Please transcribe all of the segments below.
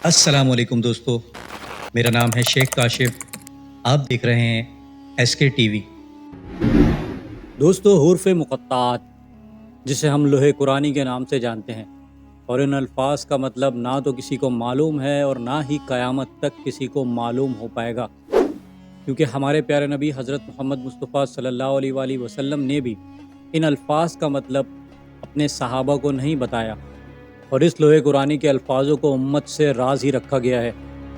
السلام علیکم دوستو، میرا نام ہے شیخ کاشف۔ آپ دیکھ رہے ہیں ایس کے ٹی وی۔ دوستو، حروف مقطعات جسے ہم لوح قرآنی کے نام سے جانتے ہیں، اور ان الفاظ کا مطلب نہ تو کسی کو معلوم ہے اور نہ ہی قیامت تک کسی کو معلوم ہو پائے گا، کیونکہ ہمارے پیارے نبی حضرت محمد مصطفیٰ صلی اللہ علیہ وآلہ وسلم نے بھی ان الفاظ کا مطلب اپنے صحابہ کو نہیں بتایا، اور اس لوح قرآنی کے الفاظوں کو امت سے راز ہی رکھا گیا ہے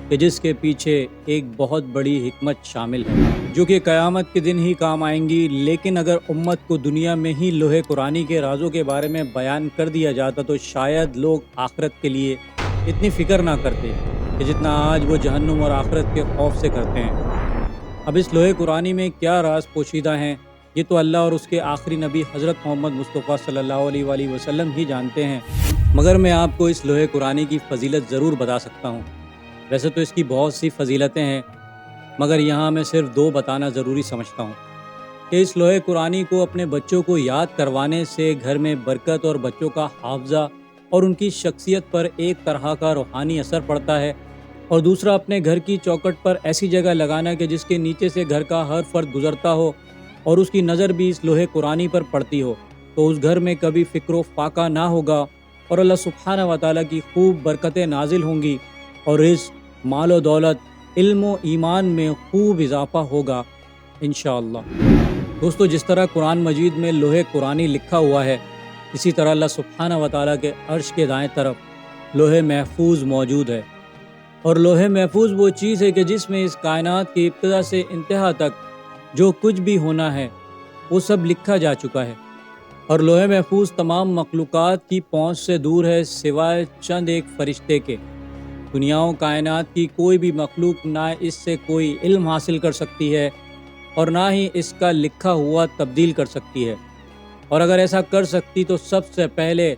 کہ جس کے پیچھے ایک بہت بڑی حکمت شامل ہے جو کہ قیامت کے دن ہی کام آئیں گی۔ لیکن اگر امت کو دنیا میں ہی لوح قرآنی کے رازوں کے بارے میں بیان کر دیا جاتا تو شاید لوگ آخرت کے لیے اتنی فکر نہ کرتے کہ جتنا آج وہ جہنم اور آخرت کے خوف سے کرتے ہیں۔ اب اس لوح قرآنی میں کیا راز پوشیدہ ہیں، یہ تو اللہ اور اس کے آخری نبی حضرت محمد مصطفیٰ صلی اللہ علیہ وآلہ وسلم ہی جانتے ہیں، مگر میں آپ کو اس لوح قرآنی کی فضیلت ضرور بتا سکتا ہوں۔ ویسے تو اس کی بہت سی فضیلتیں ہیں، مگر یہاں میں صرف 2 بتانا ضروری سمجھتا ہوں کہ اس لوح قرآنی کو اپنے بچوں کو یاد کروانے سے گھر میں برکت اور بچوں کا حافظہ اور ان کی شخصیت پر ایک طرح کا روحانی اثر پڑتا ہے، اور دوسرا اپنے گھر کی چوکھٹ پر ایسی جگہ لگانا کہ جس کے نیچے سے گھر کا ہر فرد گزرتا ہو اور اس کی نظر بھی اس لوح قرآنی پر پڑتی ہو تو اس گھر میں کبھی فکر و فاقہ نہ ہوگا، اور اللہ سبحانہ و تعالیٰ کی خوب برکتیں نازل ہوں گی، اور رزق، مال و دولت، علم و ایمان میں خوب اضافہ ہوگا انشاءاللہ۔ دوستو، جس طرح قرآن مجید میں لوح قرآنی لکھا ہوا ہے، اسی طرح اللہ سبحانہ و تعالیٰ کے عرش کے دائیں طرف لوح محفوظ موجود ہے، اور لوح محفوظ وہ چیز ہے کہ جس میں اس کائنات کی ابتدا سے انتہا تک جو کچھ بھی ہونا ہے وہ سب لکھا جا چکا ہے، اور لوح محفوظ تمام مخلوقات کی پہنچ سے دور ہے سوائے چند ایک فرشتے کے۔ دنیا و کائنات کی کوئی بھی مخلوق نہ اس سے کوئی علم حاصل کر سکتی ہے اور نہ ہی اس کا لکھا ہوا تبدیل کر سکتی ہے، اور اگر ایسا کر سکتی تو سب سے پہلے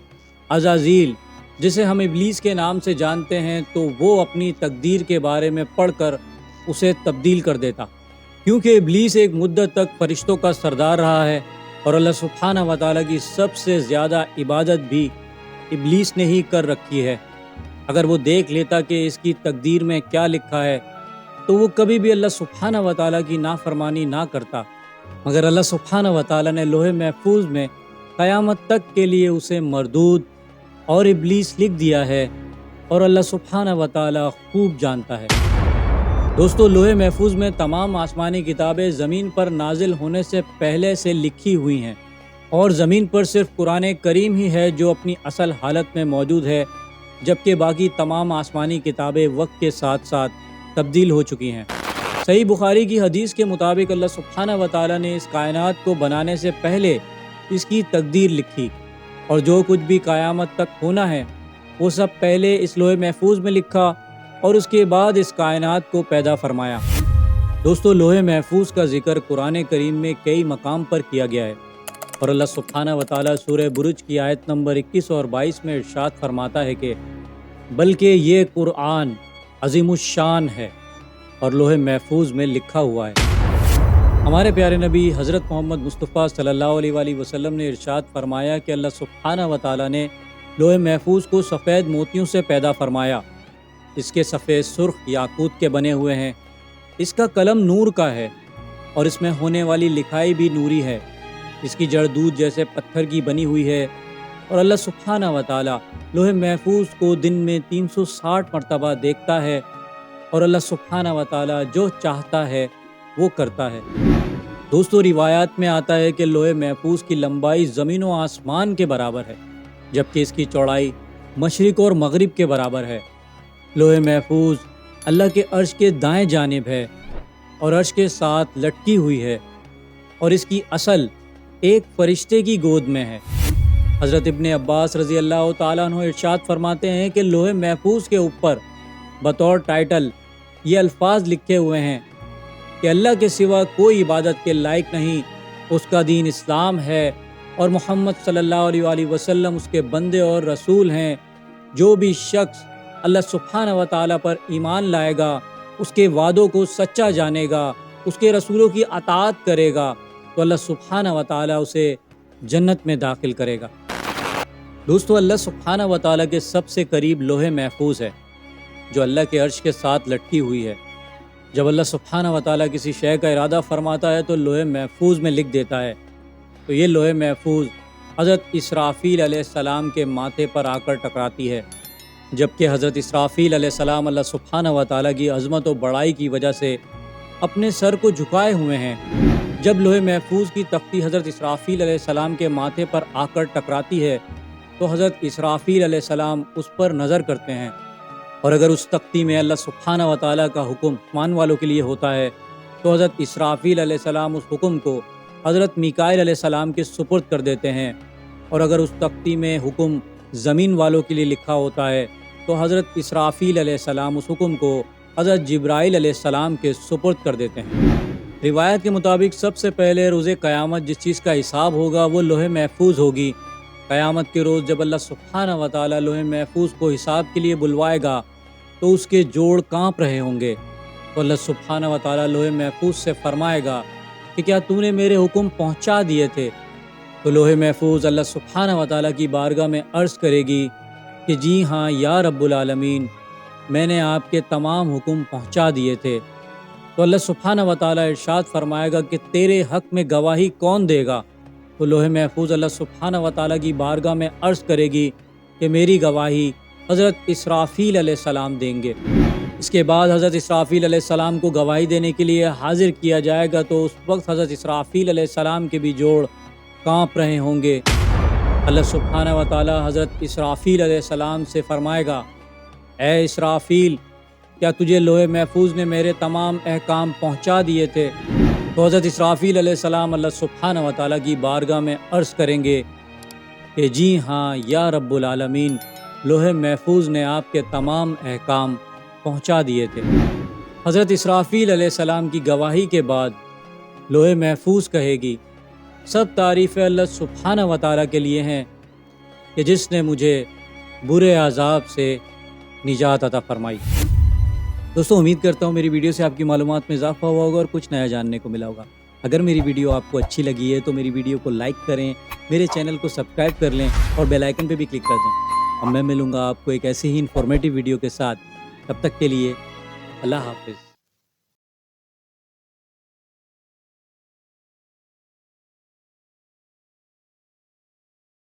عزازیل، جسے ہم ابلیس کے نام سے جانتے ہیں، تو وہ اپنی تقدیر کے بارے میں پڑھ کر اسے تبدیل کر دیتا، کیونکہ ابلیس ایک مدت تک فرشتوں کا سردار رہا ہے، اور اللہ سبحانہ و تعالیٰ کی سب سے زیادہ عبادت بھی ابلیس نے ہی کر رکھی ہے۔ اگر وہ دیکھ لیتا کہ اس کی تقدیر میں کیا لکھا ہے تو وہ کبھی بھی اللہ سبحانہ و تعالیٰ کی نافرمانی نہ کرتا، مگر اللہ سبحانہ و تعالیٰ نے لوح محفوظ میں قیامت تک کے لیے اسے مردود اور ابلیس لکھ دیا ہے، اور اللہ سبحانہ و تعالیٰ خوب جانتا ہے۔ دوستو، لوح محفوظ میں تمام آسمانی کتابیں زمین پر نازل ہونے سے پہلے سے لکھی ہوئی ہیں، اور زمین پر صرف قرآن کریم ہی ہے جو اپنی اصل حالت میں موجود ہے، جبکہ باقی تمام آسمانی کتابیں وقت کے ساتھ ساتھ تبدیل ہو چکی ہیں۔ صحیح بخاری کی حدیث کے مطابق اللہ سبحانہ و تعالیٰ نے اس کائنات کو بنانے سے پہلے اس کی تقدیر لکھی، اور جو کچھ بھی قیامت تک ہونا ہے وہ سب پہلے اس لوح محفوظ میں لکھا اور اس کے بعد اس کائنات کو پیدا فرمایا۔ دوستو، لوح محفوظ کا ذکر قرآن کریم میں کئی مقام پر کیا گیا ہے، اور اللہ سبحانہ و تعالیٰ سورہ برج کی آیت نمبر 21 اور 22 میں ارشاد فرماتا ہے کہ بلکہ یہ قرآن عظیم الشان ہے اور لوح محفوظ میں لکھا ہوا ہے۔ ہمارے پیارے نبی حضرت محمد مصطفیٰ صلی اللہ علیہ وآلہ وسلم نے ارشاد فرمایا کہ اللہ سبحانہ و تعالیٰ نے لوح محفوظ کو سفید موتیوں سے پیدا فرمایا۔ اس کے صفحے سرخ یاقوت کے بنے ہوئے ہیں، اس کا قلم نور کا ہے، اور اس میں ہونے والی لکھائی بھی نوری ہے، اس کی جڑ دودھ جیسے پتھر کی بنی ہوئی ہے، اور اللہ سبحانہ و تعالیٰ لوح محفوظ کو دن میں 360 مرتبہ دیکھتا ہے، اور اللہ سبحانہ و تعالیٰ جو چاہتا ہے وہ کرتا ہے۔ دوستو، روایات میں آتا ہے کہ لوح محفوظ کی لمبائی زمین و آسمان کے برابر ہے، جبکہ اس کی چوڑائی مشرق اور مغرب کے برابر ہے۔ لوح محفوظ اللہ کے عرش کے دائیں جانب ہے اور عرش کے ساتھ لٹکی ہوئی ہے، اور اس کی اصل ایک فرشتے کی گود میں ہے۔ حضرت ابن عباس رضی اللہ تعالیٰ عنہ ارشاد فرماتے ہیں کہ لوح محفوظ کے اوپر بطور ٹائٹل یہ الفاظ لکھے ہوئے ہیں کہ اللہ کے سوا کوئی عبادت کے لائق نہیں، اس کا دین اسلام ہے، اور محمد صلی اللہ علیہ وآلہ وسلم اس کے بندے اور رسول ہیں۔ جو بھی شخص اللہ سبحانہ و تعالیٰ پر ایمان لائے گا، اس کے وعدوں کو سچا جانے گا، اس کے رسولوں کی اطاعت کرے گا، تو اللہ سبحانہ و تعالیٰ اسے جنت میں داخل کرے گا۔ دوستو، اللہ سبحانہ و تعالیٰ کے سب سے قریب لوح محفوظ ہے، جو اللہ کے عرش کے ساتھ لٹکی ہوئی ہے۔ جب اللہ سبحانہ و تعالیٰ کسی شے کا ارادہ فرماتا ہے تو لوح محفوظ میں لکھ دیتا ہے۔ تو یہ لوح محفوظ حضرت اسرافیل علیہ السلام کے ماتھے پر آ کر ٹکراتی ہے، جبکہ حضرت اسرافیل علیہ السلام اللہ سبحانہ و تعالیٰ کی عظمت و بڑائی کی وجہ سے اپنے سر کو جھکائے ہوئے ہیں۔ جب لوح محفوظ کی تختی حضرت اسرافیل علیہ السلام کے ماتھے پر آ کر ٹکراتی ہے تو حضرت اسرافیل علیہ السلام اس پر نظر کرتے ہیں، اور اگر اس تختی میں اللہ سبحانہ و تعالیٰ کا حکم مان والوں کے لیے ہوتا ہے تو حضرت اسرافیل علیہ السلام اس حکم کو حضرت میکائیل علیہ السلام کے سپرد کر دیتے ہیں، اور اگر اس تختی میں حکم زمین والوں کے لیے لکھا ہوتا ہے تو حضرت اسرافیل علیہ السلام اس حکم کو حضرت جبرائیل علیہ السلام کے سپرد کر دیتے ہیں۔ روایت کے مطابق سب سے پہلے روز قیامت جس چیز کا حساب ہوگا وہ لوح محفوظ ہوگی۔ قیامت کے روز جب اللہ سبحانہ و تعالیٰ لوح محفوظ کو حساب کے لیے بلوائے گا تو اس کے جوڑ کانپ رہے ہوں گے، تو اللہ سبحانہ و تعالیٰ لوح محفوظ سے فرمائے گا کہ کیا تو نے میرے حکم پہنچا دیے تھے؟ تو لوح محفوظ اللہ سبحانہ و تعالیٰ کی بارگاہ میں عرض کرے گی کہ جی ہاں یا رب العالمین، میں نے آپ کے تمام حکم پہنچا دیے تھے۔ تو اللہ سبحانہ و تعالیٰ ارشاد فرمائے گا کہ تیرے حق میں گواہی کون دے گا؟ تو لوح محفوظ اللہ سبحانہ و تعالیٰ کی بارگاہ میں عرض کرے گی کہ میری گواہی حضرت اسرافیل علیہ السلام دیں گے۔ اس کے بعد حضرت اسرافیل علیہ السلام کو گواہی دینے کے لیے حاضر کیا جائے گا، تو اس وقت حضرت اسرافیل علیہ السلام کے بھی جوڑ کانپ رہے ہوں گے۔ اللہ سبحانہ و تعالیٰ حضرت اسرافیل علیہ السلام سے فرمائے گا، اے اسرافیل، کیا تجھے لوح محفوظ نے میرے تمام احکام پہنچا دیے تھے؟ تو حضرت اسرافیل علیہ السلام اللہ سبحانہ و تعالیٰ کی بارگاہ میں عرض کریں گے کہ جی ہاں یا رب العالمین، لوح محفوظ نے آپ کے تمام احکام پہنچا دیے تھے۔ حضرت اسرافیل علیہ السلام کی گواہی کے بعد لوح محفوظ کہے گی، سب تعریفیں اللہ سبحانہ و تعالیٰ کے لیے ہیں کہ جس نے مجھے برے عذاب سے نجات عطا فرمائی۔ دوستو، امید کرتا ہوں میری ویڈیو سے آپ کی معلومات میں اضافہ ہوا ہوگا اور کچھ نیا جاننے کو ملا ہوگا۔ اگر میری ویڈیو آپ کو اچھی لگی ہے تو میری ویڈیو کو لائک کریں، میرے چینل کو سبسکرائب کر لیں اور بیل آئیکن پہ بھی کلک کر دیں، اور میں ملوں گا آپ کو ایک ایسی ہی انفارمیٹیو ویڈیو کے ساتھ۔ تب تک کے لیے اللہ حافظ۔